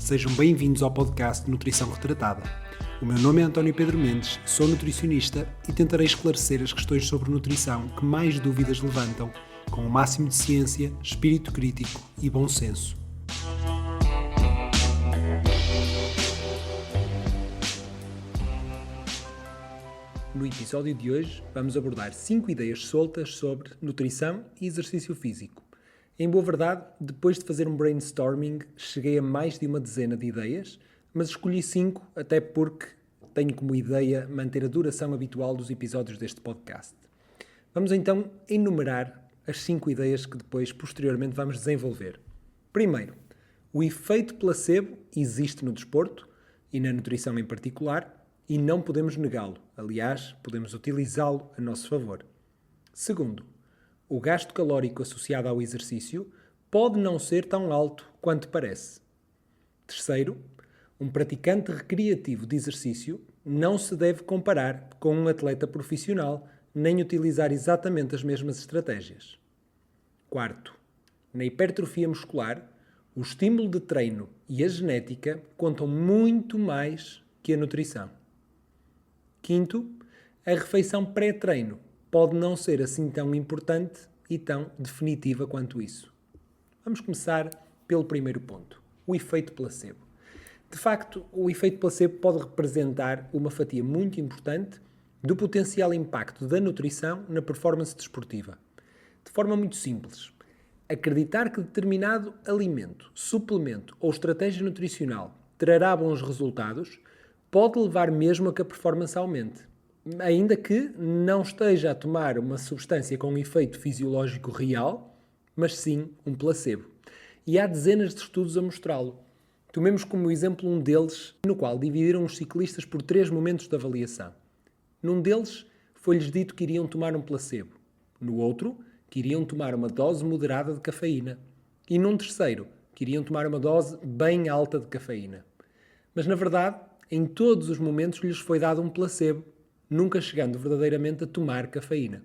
Sejam bem-vindos ao podcast Nutrição Retratada. O meu nome é António Pedro Mendes, sou nutricionista e tentarei esclarecer as questões sobre nutrição que mais dúvidas levantam, com o máximo de ciência, espírito crítico e bom senso. No episódio de hoje, vamos abordar 5 ideias soltas sobre nutrição e exercício físico. Em boa verdade, depois de fazer um brainstorming, cheguei a mais de uma dezena de ideias, mas escolhi 5 até porque tenho como ideia manter a duração habitual dos episódios deste podcast. Vamos então enumerar as 5 ideias que depois, posteriormente, vamos desenvolver. Primeiro, o efeito placebo existe no desporto e na nutrição em particular e não podemos negá-lo. Aliás, podemos utilizá-lo a nosso favor. Segundo, o gasto calórico associado ao exercício pode não ser tão alto quanto parece. Terceiro, um praticante recreativo de exercício não se deve comparar com um atleta profissional nem utilizar exatamente as mesmas estratégias. Quarto, na hipertrofia muscular, o estímulo de treino e a genética contam muito mais que a nutrição. Quinto, a refeição pré-treino pode não ser assim tão importante e tão definitiva quanto isso. Vamos começar pelo primeiro ponto, o efeito placebo. De facto, o efeito placebo pode representar uma fatia muito importante do potencial impacto da nutrição na performance desportiva. De forma muito simples, acreditar que determinado alimento, suplemento ou estratégia nutricional trará bons resultados pode levar mesmo a que a performance aumente, ainda que não esteja a tomar uma substância com um efeito fisiológico real, mas sim um placebo. E há dezenas de estudos a mostrá-lo. Tomemos como exemplo um deles, no qual dividiram os ciclistas por 3 momentos de avaliação. Num deles, foi-lhes dito que iriam tomar um placebo. No outro, que iriam tomar uma dose moderada de cafeína. E num terceiro, que iriam tomar uma dose bem alta de cafeína. Mas, na verdade, em todos os momentos lhes foi dado um placebo, nunca chegando verdadeiramente a tomar cafeína.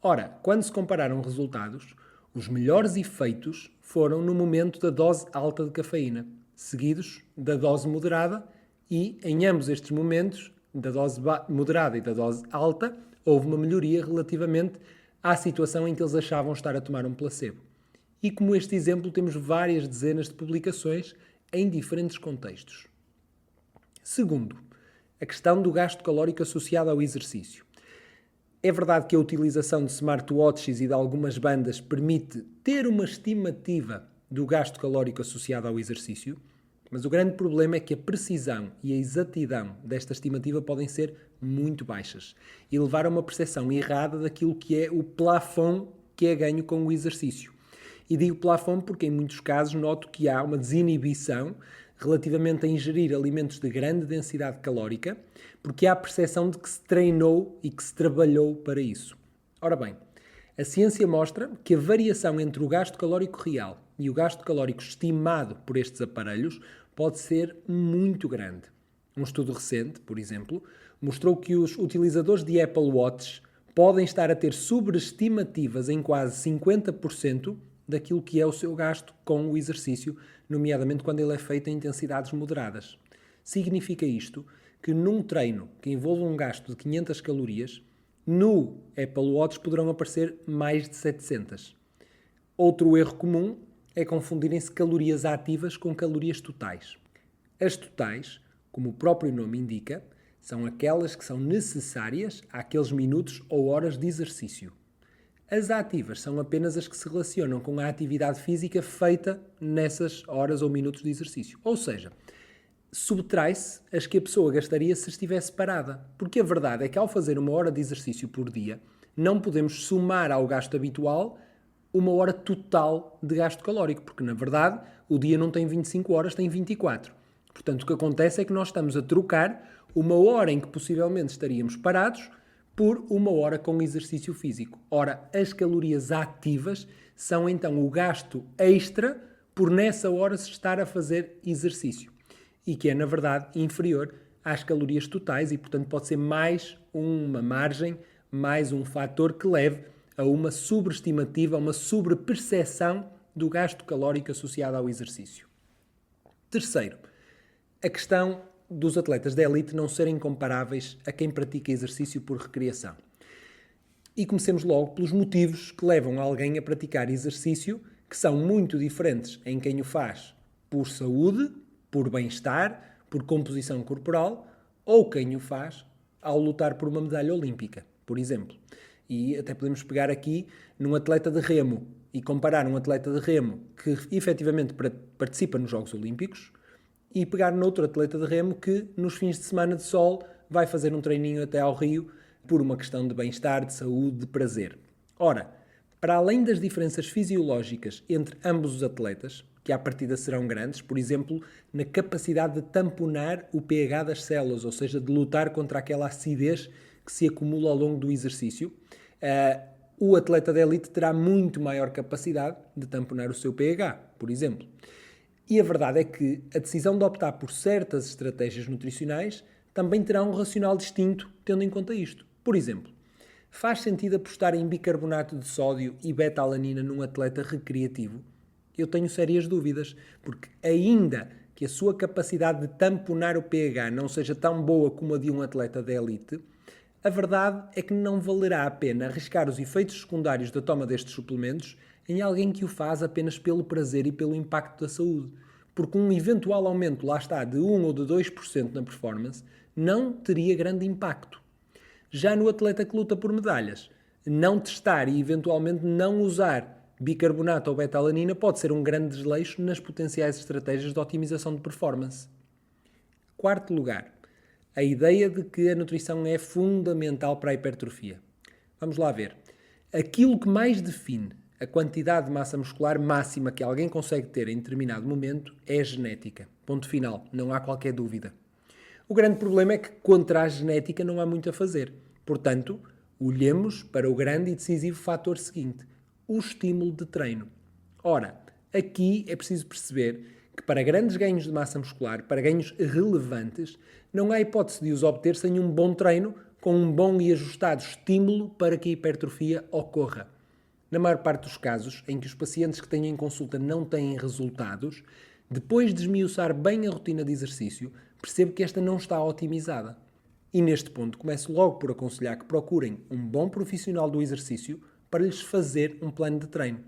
Ora, quando se compararam resultados, os melhores efeitos foram no momento da dose alta de cafeína, seguidos da dose moderada e, em ambos estes momentos, da dose moderada e da dose alta, houve uma melhoria relativamente à situação em que eles achavam estar a tomar um placebo. E como este exemplo, temos várias dezenas de publicações em diferentes contextos. Segundo, a questão do gasto calórico associado ao exercício. É verdade que a utilização de smartwatches e de algumas bandas permite ter uma estimativa do gasto calórico associado ao exercício, mas o grande problema é que a precisão e a exatidão desta estimativa podem ser muito baixas e levar a uma percepção errada daquilo que é o plafond que é ganho com o exercício. E digo plafond porque em muitos casos noto que há uma desinibição relativamente a ingerir alimentos de grande densidade calórica, porque há a percepção de que se treinou e que se trabalhou para isso. Ora bem, a ciência mostra que a variação entre o gasto calórico real e o gasto calórico estimado por estes aparelhos pode ser muito grande. Um estudo recente, por exemplo, mostrou que os utilizadores de Apple Watch podem estar a ter sobreestimativas em quase 50% daquilo que é o seu gasto com o exercício, nomeadamente quando ele é feito em intensidades moderadas. Significa isto que num treino que envolva um gasto de 500 calorias, no Apple Watch poderão aparecer mais de 700. Outro erro comum é confundirem-se calorias ativas com calorias totais. As totais, como o próprio nome indica, são aquelas que são necessárias àqueles minutos ou horas de exercício. As ativas são apenas as que se relacionam com a atividade física feita nessas horas ou minutos de exercício. Ou seja, subtrai-se as que a pessoa gastaria se estivesse parada. Porque a verdade é que ao fazer 1 hora de exercício por dia, não podemos somar ao gasto habitual 1 hora total de gasto calórico. Porque, na verdade, o dia não tem 25 horas, tem 24. Portanto, o que acontece é que nós estamos a trocar 1 hora em que possivelmente estaríamos parados por 1 hora com exercício físico. Ora, as calorias ativas são então o gasto extra por nessa hora se estar a fazer exercício. E que é, na verdade, inferior às calorias totais e, portanto, pode ser mais uma margem, mais um fator que leve a uma sobreestimativa, a uma sobreperceção do gasto calórico associado ao exercício. Terceiro, a questão dos atletas de elite não serem comparáveis a quem pratica exercício por recreação. E comecemos logo pelos motivos que levam alguém a praticar exercício, que são muito diferentes em quem o faz por saúde, por bem-estar, por composição corporal, ou quem o faz ao lutar por uma medalha olímpica, por exemplo. E até podemos pegar aqui num atleta de remo e comparar um atleta de remo que efetivamente participa nos Jogos Olímpicos e pegar noutro atleta de remo que nos fins de semana de sol vai fazer um treininho até ao Rio por uma questão de bem-estar, de saúde, de prazer. Ora, para além das diferenças fisiológicas entre ambos os atletas, que à partida serão grandes, por exemplo, na capacidade de tamponar o pH das células, ou seja, de lutar contra aquela acidez que se acumula ao longo do exercício, o atleta de elite terá muito maior capacidade de tamponar o seu pH, por exemplo. E a verdade é que a decisão de optar por certas estratégias nutricionais também terá um racional distinto, tendo em conta isto. Por exemplo, faz sentido apostar em bicarbonato de sódio e beta-alanina num atleta recreativo? Eu tenho sérias dúvidas, porque ainda que a sua capacidade de tamponar o pH não seja tão boa como a de um atleta de elite, a verdade é que não valerá a pena arriscar os efeitos secundários da toma destes suplementos em alguém que o faz apenas pelo prazer e pelo impacto da saúde. Porque um eventual aumento, lá está, de 1 ou de 2% na performance, não teria grande impacto. Já no atleta que luta por medalhas, não testar e eventualmente não usar bicarbonato ou beta-alanina pode ser um grande desleixo nas potenciais estratégias de otimização de performance. Quarto lugar, a ideia de que a nutrição é fundamental para a hipertrofia. Vamos lá ver. Aquilo que mais define a quantidade de massa muscular máxima que alguém consegue ter em determinado momento é a genética. Ponto final, não há qualquer dúvida. O grande problema é que contra a genética não há muito a fazer. Portanto, olhemos para o grande e decisivo fator seguinte, o estímulo de treino. Ora, aqui é preciso perceber que para grandes ganhos de massa muscular, para ganhos relevantes, não há hipótese de os obter sem um bom treino, com um bom e ajustado estímulo para que a hipertrofia ocorra. Na maior parte dos casos em que os pacientes que têm em consulta não têm resultados, depois de esmiuçar bem a rotina de exercício, percebo que esta não está otimizada. E neste ponto começo logo por aconselhar que procurem um bom profissional do exercício para lhes fazer um plano de treino.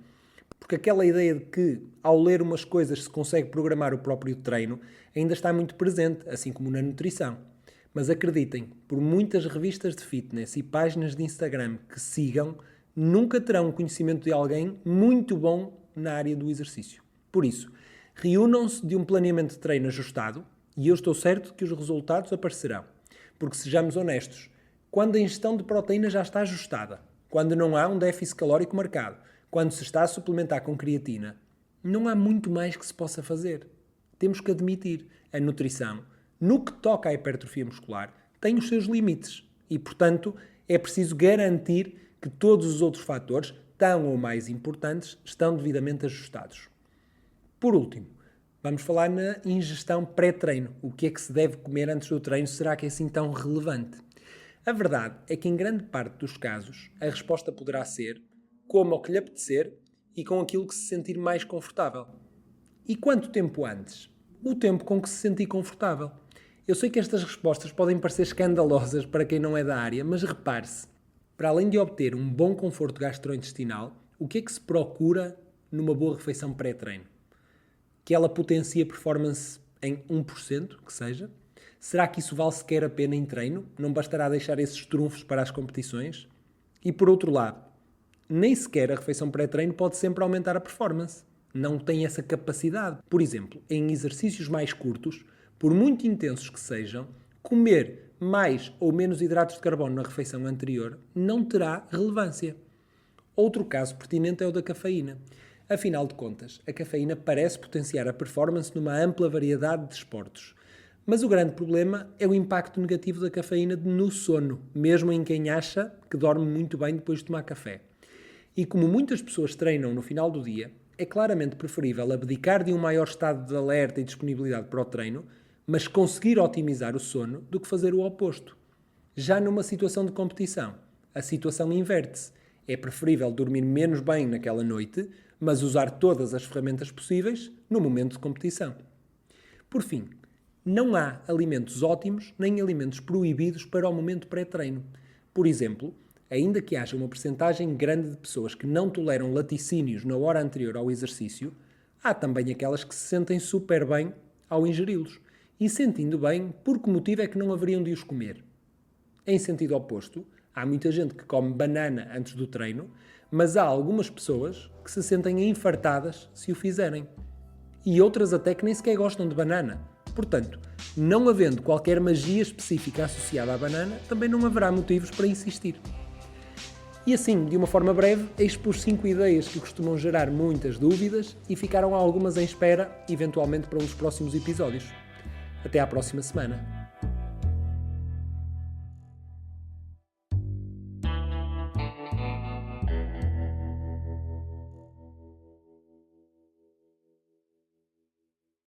Porque aquela ideia de que, ao ler umas coisas, se consegue programar o próprio treino, ainda está muito presente, assim como na nutrição. Mas acreditem, por muitas revistas de fitness e páginas de Instagram que sigam, nunca terão um conhecimento de alguém muito bom na área do exercício. Por isso, reúnam-se de um planeamento de treino ajustado e eu estou certo que os resultados aparecerão. Porque, sejamos honestos, quando a ingestão de proteína já está ajustada, quando não há um déficit calórico marcado, quando se está a suplementar com creatina, não há muito mais que se possa fazer. Temos que admitir, a nutrição, no que toca à hipertrofia muscular, tem os seus limites e, portanto, é preciso garantir que todos os outros fatores, tão ou mais importantes, estão devidamente ajustados. Por último, vamos falar na ingestão pré-treino. O que é que se deve comer antes do treino? Será que é assim tão relevante? A verdade é que em grande parte dos casos a resposta poderá ser como ao que lhe apetecer e com aquilo que se sentir mais confortável. E quanto tempo antes? O tempo com que se sentir confortável. Eu sei que estas respostas podem parecer escandalosas para quem não é da área, mas repare-se, para além de obter um bom conforto gastrointestinal, o que é que se procura numa boa refeição pré-treino? Que ela potencie a performance em 1%, que seja? Será que isso vale sequer a pena em treino? Não bastará deixar esses trunfos para as competições? E por outro lado, nem sequer a refeição pré-treino pode sempre aumentar a performance. Não tem essa capacidade. Por exemplo, em exercícios mais curtos, por muito intensos que sejam, comer mais ou menos hidratos de carbono na refeição anterior não terá relevância. Outro caso pertinente é o da cafeína. Afinal de contas, a cafeína parece potenciar a performance numa ampla variedade de esportes. Mas o grande problema é o impacto negativo da cafeína no sono, mesmo em quem acha que dorme muito bem depois de tomar café. E como muitas pessoas treinam no final do dia, é claramente preferível abdicar de um maior estado de alerta e disponibilidade para o treino, mas conseguir otimizar o sono, do que fazer o oposto. Já numa situação de competição, a situação inverte-se. É preferível dormir menos bem naquela noite, mas usar todas as ferramentas possíveis no momento de competição. Por fim, não há alimentos ótimos nem alimentos proibidos para o momento pré-treino. Por exemplo, ainda que haja uma percentagem grande de pessoas que não toleram laticínios na hora anterior ao exercício, há também aquelas que se sentem super bem ao ingeri-los. E sentindo bem, por que motivo é que não haveriam de os comer? Em sentido oposto, há muita gente que come banana antes do treino, mas há algumas pessoas que se sentem infartadas se o fizerem. E outras até que nem sequer gostam de banana. Portanto, não havendo qualquer magia específica associada à banana, também não haverá motivos para insistir. E assim, de uma forma breve, expus 5 ideias que costumam gerar muitas dúvidas e ficaram algumas em espera, eventualmente para um dos próximos episódios. Até à próxima semana.